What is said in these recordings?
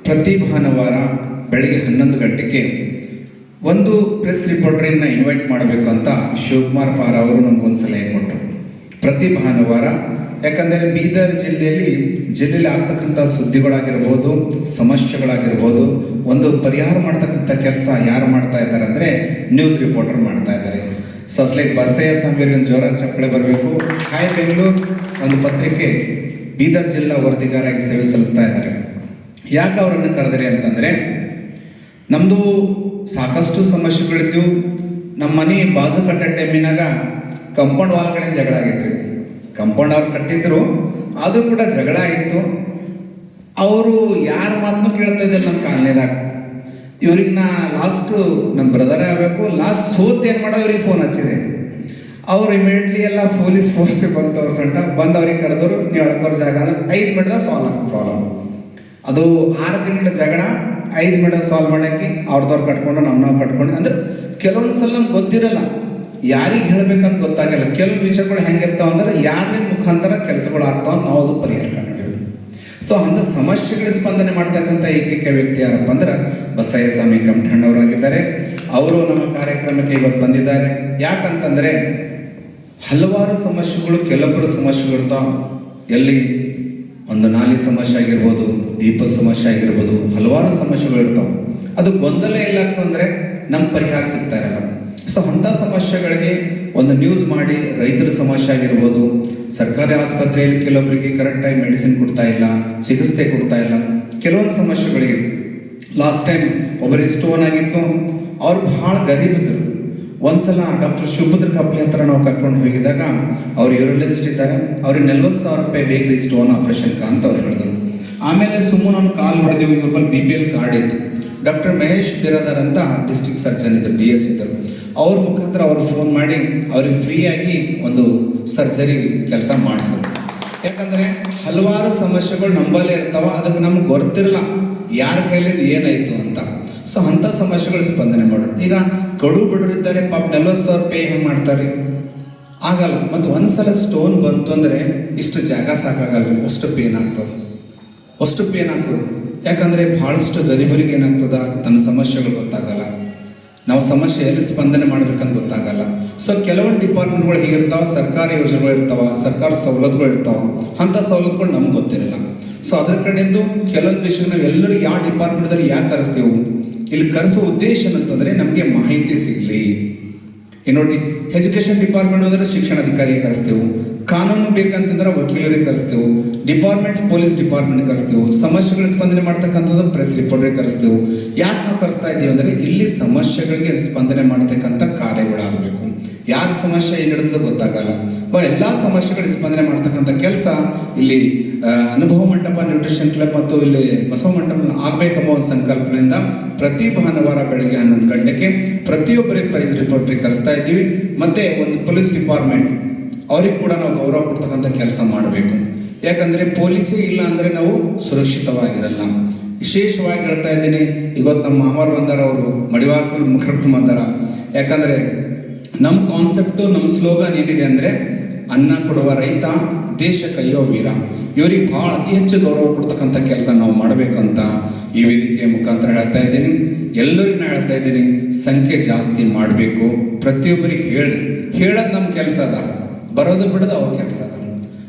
ಪ್ರತಿ ಭಾನುವಾರ ಬೆಳಗ್ಗೆ 11 ಗಂಟೆಗೆ ಒಂದು ಪ್ರೆಸ್ ರಿಪೋರ್ಟರನ್ನ ಇನ್ವೈಟ್ ಮಾಡಬೇಕು ಅಂತ ಶಿವಕುಮಾರ್ ಪಾರ್ ಅವರು ನಮಗೊಂದು ಸಲಹೆ ಕೊಟ್ಟರು. ಪ್ರತಿ ಭಾನುವಾರ, ಯಾಕಂದರೆ ಬೀದರ್ ಜಿಲ್ಲೆಯಲ್ಲಿ ಆಗ್ತಕ್ಕಂಥ ಸುದ್ದಿಗಳಾಗಿರ್ಬೋದು, ಸಮಸ್ಯೆಗಳಾಗಿರ್ಬೋದು, ಒಂದು ಪರಿಹಾರ ಮಾಡ್ತಕ್ಕಂಥ ಕೆಲಸ ಯಾರು ಮಾಡ್ತಾ ಇದ್ದಾರೆ ಅಂದರೆ ನ್ಯೂಸ್ ರಿಪೋರ್ಟರ್ ಮಾಡ್ತಾ ಇದ್ದಾರೆ. ಸೊ ಅಸ್ಲೈಕ್ ಬಸಯ್ಯ ಸ್ವಾಮಿಯವರಿಗೆ ಒಂದು ಜೋರಾಗಿ ಚಪ್ಪಳೆ ಬರಬೇಕು. ಹಾಯ್ ಬೆಂಗಳೂರು ಒಂದು ಪತ್ರಿಕೆ ಬೀದರ್ ಜಿಲ್ಲಾ ವರದಿಗಾರಾಗಿ ಸೇವೆ ಸಲ್ಲಿಸ್ತಾ ಇದ್ದಾರೆ. ಯಾಕೆ ಅವರನ್ನು ಕರೆದರೆ ಅಂತಂದರೆ, ನಮ್ಮದು ಸಾಕಷ್ಟು ಸಮಸ್ಯೆಗಳಿದ್ದವು. ನಮ್ಮ ಮನೆ ಬಾಜು ಕಟ್ಟ ಟೈಮಿನಾಗ ಕಂಪೌಂಡ್ ವಾಲ್ಗಳಿಂದ ಜಗಳ ಆಗಿತ್ತು. ಕಂಪೌಂಡ್ ಅವ್ರು ಕಟ್ಟಿದ್ರು, ಆದರೂ ಕೂಡ ಜಗಳ ಆಗಿತ್ತು. ಅವರು ಯಾರ ಮಾತನ್ನು ಕೇಳ್ತಾ ಇದ್ದಿಲ್ಲ ನಮ್ಮ ಕಾಲನಿದಾಗ. ಇವ್ರಿಗೆ ಲಾಸ್ಟು ನಮ್ಮ ಬ್ರದರೇ ಆಗಬೇಕು. ಲಾಸ್ಟ್ ಏನು ಮಾಡೋದು, ಇವ್ರಿಗೆ ಫೋನ್ ಹಚ್ಚಿದೆ. ಅವ್ರು ಇಮಿಡಿಯೇಟ್ಲಿ ಎಲ್ಲ ಪೊಲೀಸ್ ಫೋರ್ಸಿಗೆ ಬಂತು. ಅವ್ರ ಸೊಂಟ ಬಂದು ಅವ್ರಿಗೆ ಕರೆದವರು, ನೀವು ಎಳ್ಕೋರ್ ಜಾಗ ಅಂದ್ರೆ 5 ಮಿನಿಟ್ದಾಗ ಸಾಲ್ವ್ ಆಗ ಪ್ರಾಬ್ಲಮ್. ಅದು 6 ತಿಂಗಳ ಜಗಳ 5 ಮಿನಿಟ್ ಸಾಲ್ವ್ ಮಾಡೋಕ್ಕೆ ಅವ್ರದವ್ರು ಕಟ್ಕೊಂಡು ನಾವು ಕಟ್ಕೊಂಡು. ಅಂದ್ರೆ ಕೆಲವೊಂದು ಸಲ ನಮ್ಗೆ ಗೊತ್ತಿರಲ್ಲ, ಯಾರಿಗೆ ಹೇಳಬೇಕಂತ ಗೊತ್ತಾಗಲ್ಲ. ಕೆಲವು ವಿಷಯಗಳು ಹೆಂಗಿರ್ತಾವ ಅಂದ್ರೆ ಯಾರಿಂದ ಮುಖಾಂತರ ಕೆಲಸಗಳು ಆಗ್ತಾವ, ನಾವು ಅದು ಪರಿಹಾರ ಕಂಡು. ಸೊ ಅಂಥ ಸಮಸ್ಯೆಗಳ ಸ್ಪಂದನೆ ಮಾಡ್ತಕ್ಕಂಥ ಏಕೈಕ ವ್ಯಕ್ತಿ ಯಾರಪ್ಪ ಅಂದ್ರೆ ಬಸಯ್ಯ ಸ್ವಾಮಿ ಕಮಠಣ್ಣವರಾಗಿದ್ದಾರೆ. ಅವರು ನಮ್ಮ ಕಾರ್ಯಕ್ರಮಕ್ಕೆ ಇವತ್ತು ಬಂದಿದ್ದಾರೆ. ಯಾಕಂತಂದರೆ ಹಲವಾರು ಸಮಸ್ಯೆಗಳು, ಕೆಲವೊಬ್ಬರು ಸಮಸ್ಯೆಗಳು ಇರ್ತಾವೆ. ಎಲ್ಲಿ ಒಂದು ನಾಲಿ ಸಮಸ್ಯೆ ಆಗಿರ್ಬೋದು, ದೀಪದ ಸಮಸ್ಯೆ ಆಗಿರ್ಬೋದು, ಹಲವಾರು ಸಮಸ್ಯೆಗಳು ಇರ್ತಾವೆ. ಅದು ಗೊಂದಲ ಎಲ್ಲಾಗ್ತಂದರೆ ನಮ್ಮ ಪರಿಹಾರ ಸಿಗ್ತಾ ಇರಲ್ಲ. ಸೊ ಅಂಥ ಸಮಸ್ಯೆಗಳಿಗೆ ಒಂದು ನ್ಯೂಸ್ ಮಾಡಿ, ರೈತರ ಸಮಸ್ಯೆ ಆಗಿರ್ಬೋದು, ಸರ್ಕಾರಿ ಆಸ್ಪತ್ರೆಯಲ್ಲಿ ಕೆಲವೊಬ್ಬರಿಗೆ ಕರೆಕ್ಟಾಗಿ ಮೆಡಿಸಿನ್ ಕೊಡ್ತಾ ಇಲ್ಲ, ಚಿಕಿತ್ಸೆ ಕೊಡ್ತಾ ಇಲ್ಲ, ಕೆಲವೊಂದು ಸಮಸ್ಯೆಗಳಿಗೆ. ಲಾಸ್ಟ್ ಟೈಮ್ ಒಬ್ಬರಿಗೆ ಸ್ಟೋನ್ ಆಗಿತ್ತು, ಅವ್ರು ಭಾಳ ಗರೀಬಿದ್ದರು. ಒಂದ್ಸಲ ಡಾಕ್ಟರ್ ಶಿವಪುತ್ರ ಕಪ್ಲಿ ಹತ್ರ ನಾವು ಕರ್ಕೊಂಡು ಹೋಗಿದ್ದಾಗ ಅವ್ರು ಯೂರೋಲಜಿಸ್ಟ್ ಇದ್ದಾರೆ, ಅವ್ರಿಗೆ 40,000 ರೂಪಾಯಿ ಬೇಕ್ರಿ ಸ್ಟೋನ್ ಆಪ್ರೇಷನ್ಕ ಅಂತ ಅವ್ರು ಹೇಳಿದ್ರು. ಆಮೇಲೆ ಸುಮ್ಮನೆ ಒಂದು ಕಾಲ್ ಹೊಡೆದಿವಿ, ಇವ್ರ BPL ಕಾರ್ಡ್ ಇತ್ತು. ಡಾಕ್ಟರ್ ಮಹೇಶ್ ಬಿರಾದರ್ ಅಂತ ಡಿಸ್ಟ್ರಿಕ್ಟ್ ಸರ್ಜನ್ ಇದ್ದರು, DS ಇದ್ದರು. ಅವ್ರ ಮುಖಾಂತರ ಅವ್ರು ಫೋನ್ ಮಾಡಿ ಅವ್ರಿಗೆ ಫ್ರೀಯಾಗಿ ಒಂದು ಸರ್ಜರಿ ಕೆಲಸ ಮಾಡಿಸಿದ್ರು. ಯಾಕಂದರೆ ಹಲವಾರು ಸಮಸ್ಯೆಗಳು ನಂಬಲ್ಲೇ ಇರ್ತಾವೆ, ಅದಕ್ಕೆ ನಮ್ಗೆ ಗೊತ್ತಿರಲ್ಲ ಯಾರ ಕೈಲಿಂದ ಏನಾಯಿತು ಅಂತ. ಸೊ ಅಂಥ ಸಮಸ್ಯೆಗಳು ಸ್ಪಂದನೆ ಮಾಡೋದು. ಈಗ ಕಡು ಬಡವರಿದ್ದಾರೆ, ಪಾಪ 40,000 ರೂಪಾಯಿ ಹೆಂಗೆ ಮಾಡ್ತಾರೆ, ಆಗಲ್ಲ. ಮತ್ತು ಒಂದ್ಸಲ ಸ್ಟೋನ್ ಬಂತು ಅಂದರೆ ಇಷ್ಟು ಜಾಗ ಸಾಕಾಗಲ್ಲ, ಅಷ್ಟು ಪೇನ್ ಆಗ್ತದೆ. ಯಾಕಂದರೆ ಭಾಳಷ್ಟು ಗರೀಬರಿಗೆ ಏನಾಗ್ತದ, ತನ್ನ ಸಮಸ್ಯೆಗಳು ಗೊತ್ತಾಗಲ್ಲ, ನಾವು ಸಮಸ್ಯೆ ಎಲ್ಲಿ ಸ್ಪಂದನೆ ಮಾಡ್ಬೇಕಂತ ಗೊತ್ತಾಗಲ್ಲ. ಸೊ ಕೆಲವೊಂದು ಡಿಪಾರ್ಟ್ಮೆಂಟ್ಗಳು ಹೀಗಿರ್ತಾವೆ, ಸರ್ಕಾರಿ ಯೋಜನೆಗಳು ಇರ್ತಾವೆ, ಸರ್ಕಾರ ಸವಲತ್ತುಗಳು ಇರ್ತಾವೆ, ಅಂಥ ಸವಲತ್ತುಗಳು ನಮ್ಗೆ ಗೊತ್ತಿರಲ್ಲ. ಸೊ ಅದ್ರ ಕಡೆಯಿಂದ ಕೆಲವೊಂದು ವಿಷಯ ನಾವು ಎಲ್ಲರೂ ಯಾವ ಡಿಪಾರ್ಟ್ಮೆಂಟ್ದಲ್ಲಿ ಯಾಕೆ ಕರೆಸ್ತೀವಿ, ಇಲ್ಲಿ ಕರೆಸುವ ಉದ್ದೇಶ ಏನಂತಂದರೆ ನಮಗೆ ಮಾಹಿತಿ ಸಿಗಲಿ. ನೋಡಿ, ಎಜುಕೇಷನ್ ಡಿಪಾರ್ಟ್ಮೆಂಟ್ ಹೋದರೆ ಶಿಕ್ಷಣಾಧಿಕಾರಿಗೆ ಕರೆಸ್ತೇವೆ, ಕಾನೂನು ಬೇಕಂತಂದ್ರೆ ವಕೀಲರಿಗೆ ಕರೆಸ್ತೇವೆ, ಪೊಲೀಸ್ ಡಿಪಾರ್ಟ್ಮೆಂಟ್ ಕರೆಸ್ತೇವೆ, ಸಮಸ್ಯೆಗಳ ಸ್ಪಂದನೆ ಮಾಡ್ತಕ್ಕಂಥದ್ದು ಪ್ರೆಸ್ ರಿಪೋರ್ಟರಿಗೆ ಕರೆಸ್ತೇವೆ. ಯಾಕೆ ನಾವು ಕರೆಸ್ತಾ ಇದ್ದೀವಿ ಅಂದರೆ ಇಲ್ಲಿ ಸಮಸ್ಯೆಗಳಿಗೆ ಸ್ಪಂದನೆ ಮಾಡ್ತಕ್ಕಂಥ ಕಾರ್ಯಗಳಾಗಬೇಕು. ಯಾರ ಸಮಸ್ಯೆ ಏನಿರ್ತದೆ ಗೊತ್ತಾಗಲ್ಲ, ಎಲ್ಲ ಸಮಸ್ಯೆಗಳಿಗೆ ಸ್ಪಂದನೆ ಮಾಡ್ತಕ್ಕಂಥ ಕೆಲಸ ಇಲ್ಲಿ ಅನುಭವ ಮಂಟಪ ನ್ಯೂಟ್ರಿಷನ್ ಕ್ಲಬ್ ಮತ್ತು ಇಲ್ಲಿ ಬಸವ ಮಂಟಪ ಆಗಬೇಕೆಂಬ ಒಂದು ಸಂಕಲ್ಪದಿಂದ ಪ್ರತಿ ಭಾನುವಾರ ಬೆಳಗ್ಗೆ 11 ಗಂಟೆಗೆ ಪ್ರತಿಯೊಬ್ಬರಿಗೆ ಪ್ರೈಸ್ ರಿಪೋರ್ಟ್ರಿಗೆ ಕರೆಸ್ತಾ ಇದ್ದೀವಿ. ಮತ್ತು ಒಂದು ಪೊಲೀಸ್ ಡಿಪಾರ್ಟ್ಮೆಂಟ್ ಅವ್ರಿಗೆ ಕೂಡ ನಾವು ಗೌರವ ಕೊಡ್ತಕ್ಕಂಥ ಕೆಲಸ ಮಾಡಬೇಕು. ಯಾಕಂದರೆ ಪೊಲೀಸೇ ಇಲ್ಲ ಅಂದರೆ ನಾವು ಸುರಕ್ಷಿತವಾಗಿರಲ್ಲ. ವಿಶೇಷವಾಗಿ ಹೇಳ್ತಾ ಇದ್ದೀನಿ, ಇವತ್ತು ನಮ್ಮ ಮಾಮಾರು ಬಂದಾರ, ಅವರು ಮಡಿವಾಳಕಲ್ ಮುಖರ್ಕೊಂಡು ಬಂದಾರ. ಯಾಕಂದರೆ ನಮ್ಮ ಕಾನ್ಸೆಪ್ಟು, ನಮ್ಮ ಸ್ಲೋಗನ್ ಏನಿದೆ ಅಂದರೆ ಅನ್ನ ಕೊಡುವ ರೈತ, ದೇಶ ಕೈಯೋ ವೀರ. ಇವರಿಗೆ ಭಾಳ ಅತಿ ಹೆಚ್ಚು ಗೌರವ ಕೊಡ್ತಕ್ಕಂಥ ಕೆಲಸ ನಾವು ಮಾಡಬೇಕಂತ ಈ ವೇದಿಕೆಯ ಮುಖಾಂತರ ಹೇಳ್ತಾ ಇದ್ದೀನಿ. ಎಲ್ಲರಿಗೂ ನಾನು ಹೇಳ್ತಾ ಇದ್ದೀನಿ, ಸಂಖ್ಯೆ ಜಾಸ್ತಿ ಮಾಡಬೇಕು. ಪ್ರತಿಯೊಬ್ಬರಿಗೆ ಹೇಳೋದು ನಮ್ಮ ಕೆಲಸ ಅದ, ಬರೋದು ಬಿಡೋದು ಅವ್ರ ಕೆಲಸ ಅದ.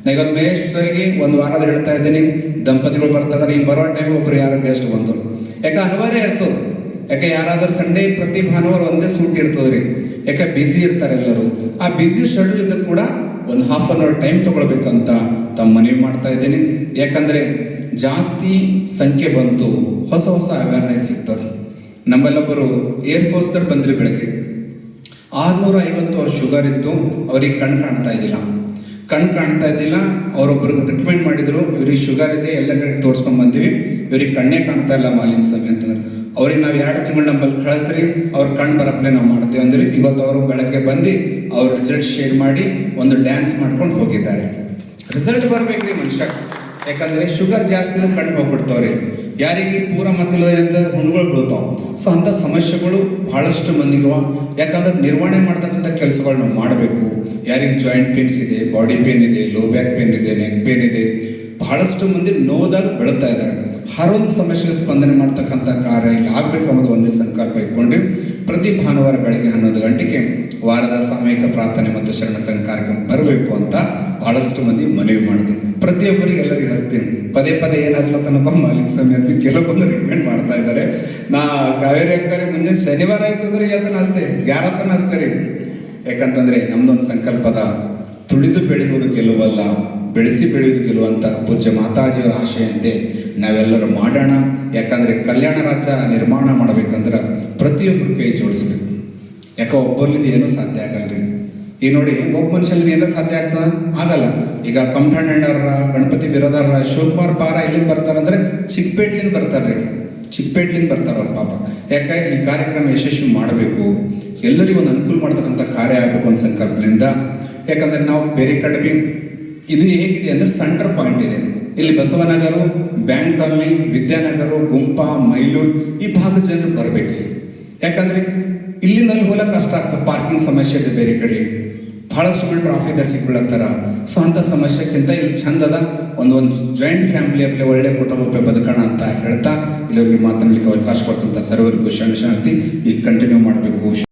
ನಾ ಇವತ್ತು ಮಹೇಶ್ವರಿಗೆ ಒಂದು ವಾರದ ಹೇಳ್ತಾ ಇದ್ದೀನಿ, ದಂಪತಿಗಳು ಬರ್ತಾ ಇದ್ದಾರೆ, ಈಗ ಬರೋ ಟೈಮ್ ಒಬ್ಬರು ಯಾರು ಗೆಸ್ಟ್ ಬಂದರು. ಯಾಕೆ ಅನಿವಾರ್ಯ ಇರ್ತದೆ, ಯಾಕೆ ಯಾರಾದರೂ ಸಂಡೇ ಪ್ರತಿ ಭಾನುವಾರ ಒಂದೇ ಸೂಟ್ ಇರ್ತದೆ ರೀ. ಯಾಕೆ ಬ್ಯುಸಿ ಇರ್ತಾರೆ ಎಲ್ಲರೂ. ಆ ಬ್ಯುಸಿ ಶೆಡ್ಯೂಲ್ ಇದ್ದು ಕೂಡ ಒಂದು ½ ಅವರ್ ಟೈಮ್ ತೊಗೊಳ್ಬೇಕಂತ ತಮ್ಮ ಮನವಿ ಮಾಡ್ತಾ ಇದ್ದೀನಿ. ಯಾಕಂದರೆ ಜಾಸ್ತಿ ಸಂಖ್ಯೆ ಬಂತು, ಹೊಸ ಅವೇರ್ನೆಸ್ ಸಿಗ್ತದೆ. ನಮ್ಮಲ್ಲೊಬ್ಬರು ಏರ್ಫೋರ್ಸ್ದವ್ರು ಬಂದ್ರಿ, ಬೆಳಗ್ಗೆ 650 ಅವ್ರ ಶುಗರ್ ಇತ್ತು, ಅವ್ರಿಗೆ ಕಣ್ಣು ಕಾಣ್ತಾ ಇದ್ದಿಲ್ಲ. ಅವರೊಬ್ಬರಿಗೆ ರಿಕಮೆಂಡ್ ಮಾಡಿದರು, ಇವ್ರಿಗೆ ಶುಗರ್ ಇದೆ, ಎಲ್ಲ ಕಡೆ ತೋರಿಸ್ಕೊಂಡು ಬಂದೀವಿ, ಇವ್ರಿಗೆ ಕಣ್ಣೇ ಕಾಣ್ತಾ ಇಲ್ಲ ಮಾಲಿಂಗ್ ಸ್ವಾಮಿ ಅಂತಂದ್ರೆ. ಅವ್ರಿಗೆ ನಾವು 2 ತಿಂಗಳು ನಂಬಲ್ಲಿ ಕಳಿಸ್ರಿ, ಅವ್ರ ಕಣ್ಣು ಬರಪ್ಲೆ ನಾವು ಮಾಡ್ತೀವಿ ಅಂದ್ರಿ. ಇವತ್ತು ಅವರು ಬೆಳಗ್ಗೆ ಬಂದು ಅವ್ರ ರಿಸಲ್ಟ್ ಶೇರ್ ಮಾಡಿ ಒಂದು ಡ್ಯಾನ್ಸ್ ಮಾಡ್ಕೊಂಡು ಹೋಗಿದ್ದಾರೆ. ರಿಸಲ್ಟ್ ಬರಬೇಕ್ರಿ ಮನುಷ್ಯ, ಯಾಕಂದರೆ ಶುಗರ್ ಜಾಸ್ತಿ ಇದ್ರೆ ಕಣ್ಣು ಹೋಗ್ಬಿಡ್ತಾವ್ರಿ. ಯಾರಿಗೆ ಪೂರ ಮತ್ತಿಲ್ಲದ ಹುಣ್ಣುಗಳು ಬೀಳ್ತಾವೆ. ಸೊ ಅಂಥ ಸಮಸ್ಯೆಗಳು ಭಾಳಷ್ಟು ಮಂದಿಗವ. ಯಾಕಂದ್ರೆ ನಿರ್ವಹಣೆ ಮಾಡ್ತಕ್ಕಂಥ ಕೆಲಸಗಳು ನಾವು ಮಾಡಬೇಕು. ಯಾರಿಗೆ ಜಾಯಿಂಟ್ ಪೇನ್ಸ್ ಇದೆ, ಬಾಡಿ ಪೇನ್ ಇದೆ, ಲೋ ಬ್ಯಾಕ್ ಪೇನ್ ಇದೆ, ನೆಕ್ ಪೇನ್ ಇದೆ, ಬಹಳಷ್ಟು ಮಂದಿ ನೋದಾಗ ಬೆಳೀತಾ ಇದ್ದಾರೆ. ಹರೊಂದು ಸಮಸ್ಯೆಗೆ ಸ್ಪಂದನೆ ಮಾಡ್ತಕ್ಕಂಥ ಕಾರ್ಯ ಇಲ್ಲಿ ಆಗಬೇಕು ಅನ್ನೋದು ಒಂದೇ ಸಂಕಲ್ಪ ಇಟ್ಕೊಂಡು ಪ್ರತಿ ಭಾನುವಾರ ಬೆಳಗ್ಗೆ 11 ಗಂಟೆಗೆ ವಾರದ ಸಾಮೂಹಿಕ ಪ್ರಾರ್ಥನೆ ಮತ್ತು ಶರಣ ಸಂಘ ಕಾರ್ಯಕ್ರಮ ಬರಬೇಕು ಅಂತ ಬಹಳಷ್ಟು ಮಂದಿ ಮನವಿ ಮಾಡಿದೆ. ಪ್ರತಿಯೊಬ್ಬರಿಗೆ ಎಲ್ಲರಿಗೆ ಹಚ್ತೀನಿ. ಪದೇ ಪದೇ ಏನು ಹಚ್ಲತ್ತನಪ್ಪ ಮಾಲಿಕ್ ಸಮಯ ಕೆಲವೊಂದು ರಿಕಮೆಂಡ್ ಮಾಡ್ತಾ ಇದ್ದಾರೆ. ನಾ ಕಾವೇರಿ ಅಕ್ಕರೆ ಮುಂಜೆ ಶನಿವಾರ ಆಯ್ತಂದ್ರೆ ಇವತ್ತನ ಹಚ್ತೆ, ಗ್ಯಾರತ್ತನ ಹಚ್ತಾರೆ. ಯಾಕಂತಂದರೆ ನಮ್ದೊಂದು ಸಂಕಲ್ಪದ ತುಳಿದು ಬೆಳೆಯುವುದು ಗೆಲುವಲ್ಲ, ಬೆಳೆಸಿ ಬೆಳೆಯುವುದು ಗೆಲುವಂತ ಪೂಜ್ಯ ಮಾತಾಜಿಯವರ ಆಶೆಯಂತೆ ನಾವೆಲ್ಲರೂ ಮಾಡೋಣ. ಯಾಕಂದರೆ ಕಲ್ಯಾಣ ರಾಜ್ಯ ನಿರ್ಮಾಣ ಮಾಡಬೇಕಂದ್ರೆ ಪ್ರತಿಯೊಬ್ಬರು ಕೈ ಜೋಡಿಸ್ಬೇಕು. ಯಾಕೆ ಒಬ್ಬರ್ಲಿಂದ ಏನೂ ಸಾಧ್ಯ ಆಗಲ್ರಿ. ಈಗ ನೋಡಿ, ಒಬ್ಬ ಮನುಷ್ಯನಿಂದ ಏನಾರ ಸಾಧ್ಯ ಆಗ್ತದ? ಆಗಲ್ಲ. ಈಗ ಕಂಠಣ್ಣರ ಗಣಪತಿ ಬಿರೋದಾರ ಶಿವಕುಮಾರ್ ಪಾರ ಎಲ್ಲಿಂದ ಬರ್ತಾರಂದ್ರೆ ಚಿಕ್ಕಪೇಟ್ಲಿಂದ ಬರ್ತಾರ್ರಿ. ಚಿಕ್ಕಪೇಟ್ಲಿಂದ ಬರ್ತಾರ ಅವ್ರ ಪಾಪ. ಯಾಕೆ ಈ ಕಾರ್ಯಕ್ರಮ ಯಶಸ್ವಿ ಮಾಡಬೇಕು, ಎಲ್ಲರಿಗೂ ಒಂದು ಅನುಕೂಲ ಮಾಡ್ತಕ್ಕಂಥ ಕಾರ್ಯ ಆಗಬೇಕು ಒಂದು ಸಂಕಲ್ಪದಿಂದ. ಯಾಕಂದರೆ ನಾವು ಬೇರೆ ಕಡೆ ಇದು ಹೇಗಿದೆ ಅಂದರೆ ಸೆಂಟರ್ ಪಾಯಿಂಟ್ ಇದೆ. ಇಲ್ಲಿ ಬಸವನಗರ, ಬ್ಯಾಂಕ್ ಕಾಲನಿ, ವಿದ್ಯಾನಗರ, ಗುಂಪ, ಮೈಲೂರು ಈ ಭಾಗದ ಜನರು ಬರಬೇಕು. ಯಾಕಂದರೆ ಇಲ್ಲಿಂದ ಅಲ್ಲಿ ಹೋಗಕ್ಕೆ ಕಷ್ಟ ಆಗ್ತದೆ, ಪಾರ್ಕಿಂಗ್ ಸಮಸ್ಯೆ ಇದೆ ಬೇರೆ ಕಡೆ, ಭಾಳಷ್ಟು ಮಂದಿ ಟ್ರಾಫಿಕ್ದಾಗ ಸಿಗ್ಬಿಡತ್ತಾರ. ಸೊ ಅಂಥ ಸಮಸ್ಯೆಕ್ಕಿಂತ ಇಲ್ಲಿ ಚಂದದ ಒಂದು ಜಾಯಿಂಟ್ ಫ್ಯಾಮಿಲಿ ಅಪ್ಲೆ ಒಳ್ಳೆ ಕುಟುಂಬ ಬದುಕೋಣ ಅಂತ ಹೇಳ್ತಾ ಇಲ್ಲಿವರಿಗೆ ಮಾತನಾಡಲಿಕ್ಕೆ ಅವಕಾಶ ಕೊಟ್ಟಂಥ ಸರ್ವರಿಗೂ ಶರಣಾರ್ಥಿ. ಈಗ ಕಂಟಿನ್ಯೂ ಮಾಡಬೇಕು.